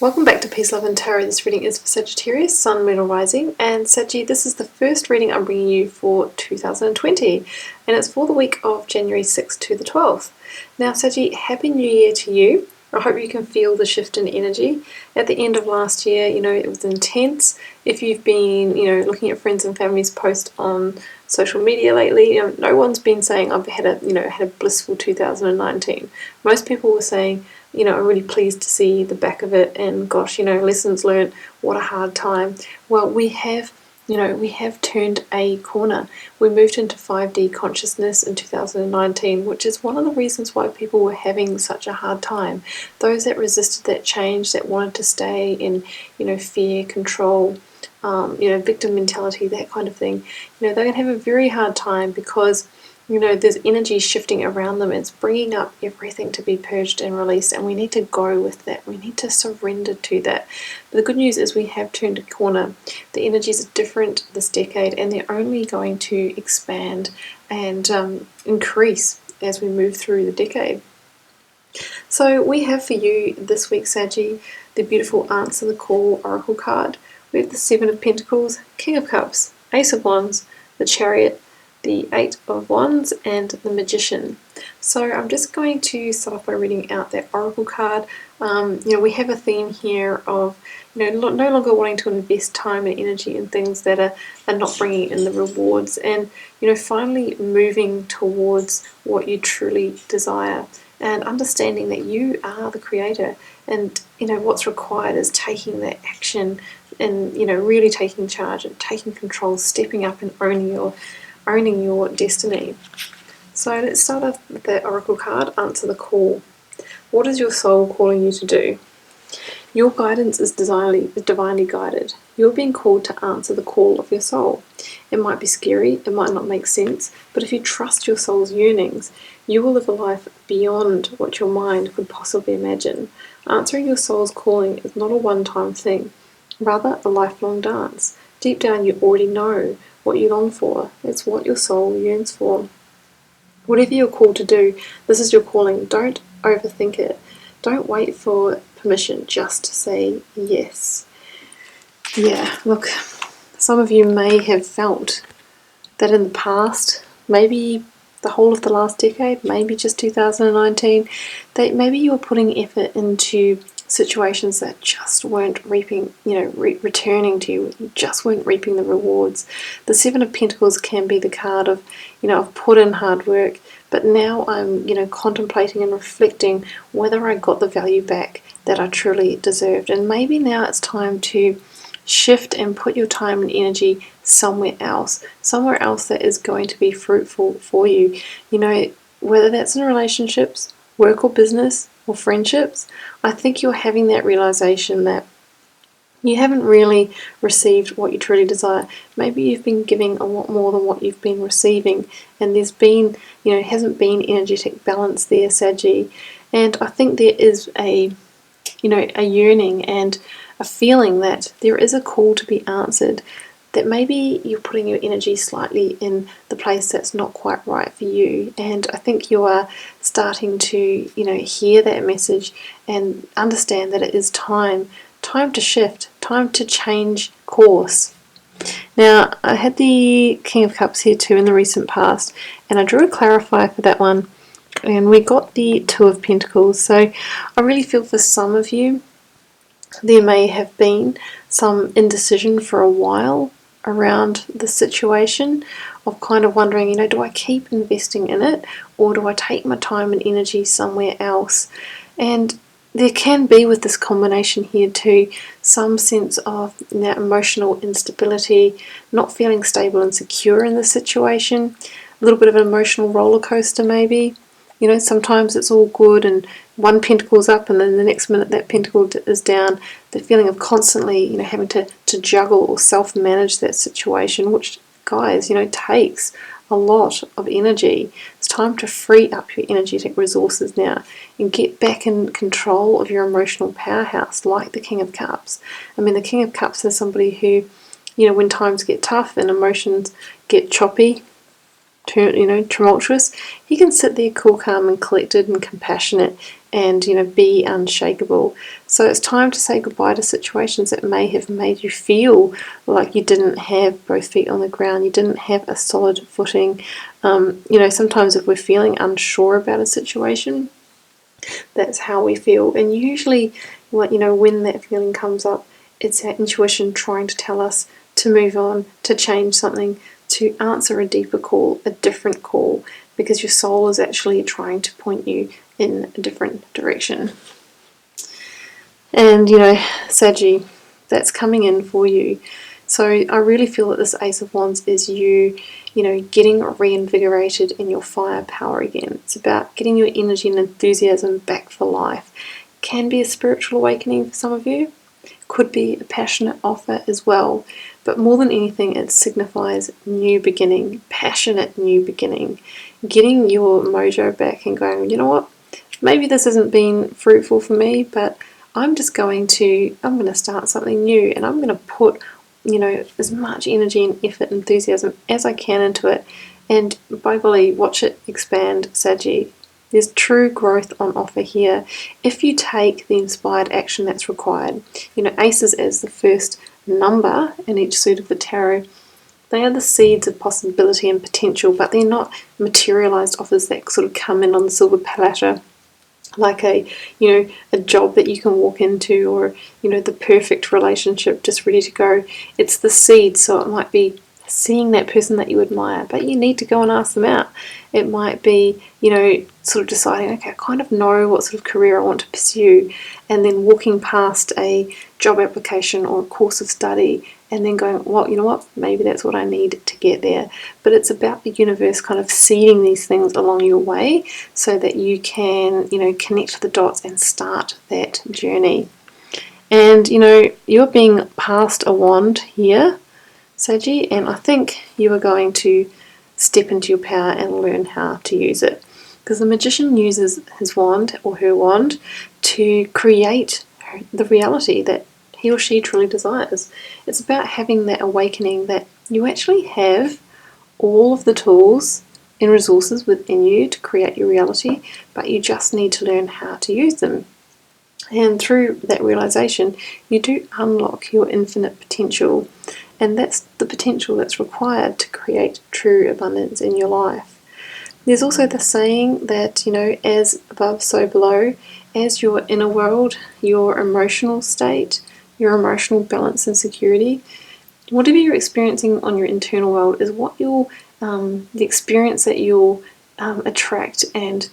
Welcome back to Peace, Love and Tarot. This reading is for Sagittarius, Sun, Moon or Rising. And Saggy, this is the first reading I'm bringing you for 2020. And it's for the week of January 6th to the 12th. Now Saggy, Happy New Year to you. I hope you can feel the shift in energy. At the end of last year, it was intense. If you've been, looking at friends and family's posts on social media lately, no one's been saying I've had a blissful 2019. Most people were saying, I'm really pleased to see the back of it, and gosh, lessons learned, what a hard time. Well, we have turned a corner. We moved into 5D consciousness in 2019, which is one of the reasons why people were having such a hard time. Those that resisted that change, that wanted to stay in, fear, control, victim mentality, that kind of thing, they're going to have a very hard time because there's energy shifting around them. It's bringing up everything to be purged and released, and we need to go with that. We need to surrender to that. But the good news is we have turned a corner. The energies are different this decade, and they're only going to expand and increase as we move through the decade. So we have for you this week, Saggy, the beautiful Answer the Call Oracle card. We have the Seven of Pentacles, King of Cups, Ace of Wands, the Chariot, the Eight of Wands, and the Magician. So I'm just going to start off by reading out that Oracle card. We have a theme here of no longer wanting to invest time and energy in things that are not bringing in the rewards, and finally moving towards what you truly desire, and understanding that you are the creator, and what's required is taking that action and really taking charge and taking control, stepping up and owning your destiny. So let's start off with the Oracle card, Answer the Call. What is your soul calling you to do? Your guidance is divinely guided. You're being called to answer the call of your soul. It might be scary, it might not make sense, but if you trust your soul's yearnings, you will live a life beyond what your mind could possibly imagine. Answering your soul's calling is not a one-time thing, rather a lifelong dance. Deep down you already know what you long for. It's what your soul yearns for. Whatever you're called to do, this is your calling. Don't overthink it. Don't wait for permission. Just say yes. Yeah, look, some of you may have felt that in the past, maybe the whole of the last decade, maybe just 2019, that maybe you were putting effort into situations that just weren't reaping, returning to you. You just weren't reaping the rewards. The Seven of Pentacles can be the card of, I've put in hard work, but now I'm, contemplating and reflecting whether I got the value back that I truly deserved. And maybe now it's time to shift and put your time and energy somewhere else that is going to be fruitful for you. Whether that's in relationships, work or business, or friendships. I think you're having that realization that you haven't really received what you truly desire. Maybe you've been giving a lot more than what you've been receiving, and there's been, hasn't been energetic balance there, Saggy. And I think there is a yearning and a feeling that there is a call to be answered, that maybe you're putting your energy slightly in the place that's not quite right for you. And I think you are starting to, hear that message and understand that it is time to shift, time to change course. Now, I had the King of Cups here too in the recent past, and I drew a clarifier for that one, and we got the Two of Pentacles. So I really feel for some of you, there may have been some indecision for a while around the situation of kind of wondering, do I keep investing in it, or do I take my time and energy somewhere else? And there can be, with this combination here too, some sense of emotional instability, not feeling stable and secure in the situation, a little bit of an emotional roller coaster maybe. Sometimes it's all good and one pentacle's up and then the next minute that pentacle is down. The feeling of constantly, having to juggle or self-manage that situation, which, guys, takes a lot of energy. It's time to free up your energetic resources now and get back in control of your emotional powerhouse, like the King of Cups. I mean, the King of Cups is somebody who, when times get tough and emotions get choppy, tumultuous, he can sit there cool, calm and collected and compassionate and be unshakable. So it's time to say goodbye to situations that may have made you feel like you didn't have both feet on the ground, you didn't have a solid footing. Sometimes if we're feeling unsure about a situation, that's how we feel. And usually, when that feeling comes up, it's our intuition trying to tell us to move on, to change something, to answer a deeper call, a different call, because your soul is actually trying to point you in a different direction. And, Saggy, that's coming in for you. So I really feel that this Ace of Wands is you, getting reinvigorated in your firepower again. It's about getting your energy and enthusiasm back for life. Can be a spiritual awakening for some of you. Could be a passionate offer as well. But more than anything, it signifies new beginning, passionate new beginning. Getting your mojo back and going, you know what, maybe this hasn't been fruitful for me, but I'm going to start something new, and I'm going to put, as much energy and effort and enthusiasm as I can into it. And by golly, watch it expand, Saggy. There's true growth on offer here if you take the inspired action that's required. Aces as the first number in each suit of the tarot, they are the seeds of possibility and potential, but they're not materialized offers that sort of come in on the silver platter, like a job that you can walk into, or the perfect relationship just ready to go. It's the seed. So it might be seeing that person that you admire, but you need to go and ask them out. It might be sort of deciding, okay, I kind of know what sort of career I want to pursue, and then walking past a job application or a course of study and then going, well, you know what, maybe that's what I need to get there. But it's about the universe kind of seeding these things along your way so that you can, connect the dots and start that journey. And, you're being passed a wand here, Saggy, and I think you are going to step into your power and learn how to use it. Because the magician uses his wand or her wand to create the reality that he or she truly desires. It's about having that awakening that you actually have all of the tools and resources within you to create your reality, but you just need to learn how to use them. And through that realization, you do unlock your infinite potential, and that's the potential that's required to create true abundance in your life. There's also the saying that, as above, so below. As your inner world, your emotional state, your emotional balance and security, whatever you're experiencing on your internal world is what you'll, the experience that you'll attract and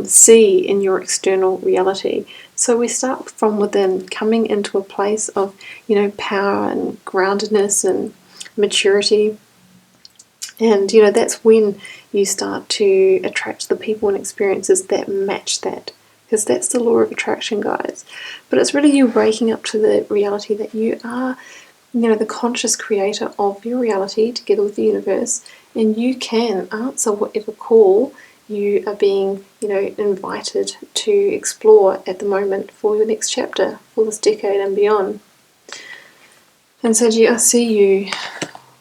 see in your external reality. So we start from within, coming into a place of, power and groundedness and maturity. And, that's when you start to attract the people and experiences that match that. Because that's the law of attraction, guys. But it's really you waking up to the reality that you are, the conscious creator of your reality together with the universe, and you can answer whatever call you are being, invited to explore at the moment for your next chapter, for this decade and beyond. And so I see you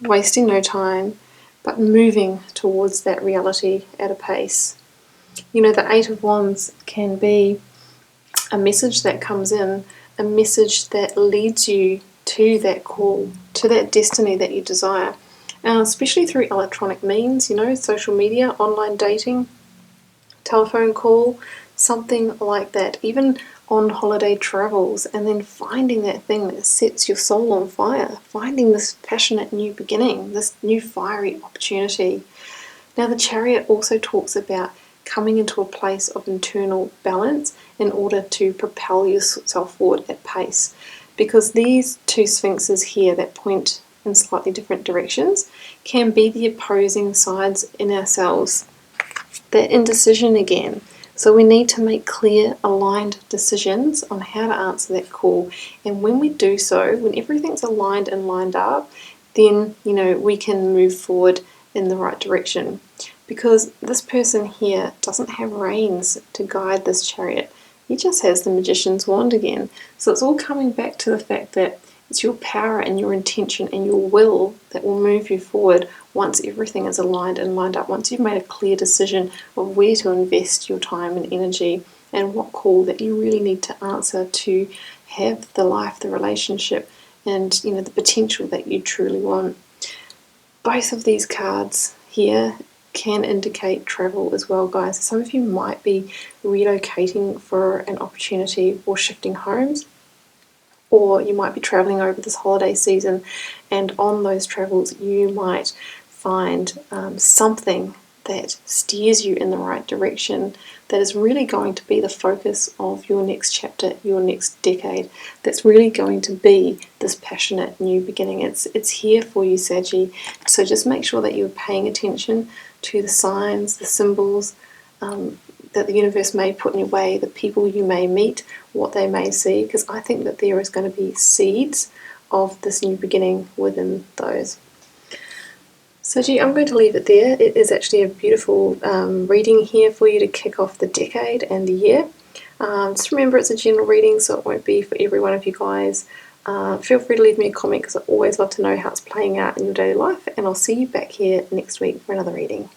wasting no time, but moving towards that reality at a pace. The Eight of Wands can be a message that comes in, a message that leads you to that call, to that destiny that you desire, especially through electronic means, social media, online dating, telephone call, something like that, even on holiday travels, and then finding that thing that sets your soul on fire, finding this passionate new beginning, this new fiery opportunity. Now, the Chariot also talks about coming into a place of internal balance in order to propel yourself forward at pace, because these two sphinxes here that point in slightly different directions can be the opposing sides in ourselves. That indecision again. So we need to make clear, aligned decisions on how to answer that call. And when we do so, when everything's aligned and lined up, then, we can move forward in the right direction. Because this person here doesn't have reins to guide this chariot. He just has the magician's wand again. So it's all coming back to the fact that it's your power and your intention and your will that will move you forward once everything is aligned and lined up, once you've made a clear decision of where to invest your time and energy and what call that you really need to answer to have the life, the relationship, and the potential that you truly want. Both of these cards here can indicate travel as well, guys. Some of you might be relocating for an opportunity or shifting homes, or you might be traveling over this holiday season, and on those travels you might find something that steers you in the right direction, that is really going to be the focus of your next chapter, your next decade, that's really going to be this passionate new beginning. It's here for you, Saggy. So just make sure that you're paying attention to the signs, the symbols that the universe may put in your way, the people you may meet, what they may see, because I think that there is going to be seeds of this new beginning within those. So gee, I'm going to leave it there. It is actually a beautiful reading here for you to kick off the decade and the year. Just remember it's a general reading, so it won't be for every one of you guys. Feel free to leave me a comment because I always love to know how it's playing out in your daily life, and I'll see you back here next week for another reading.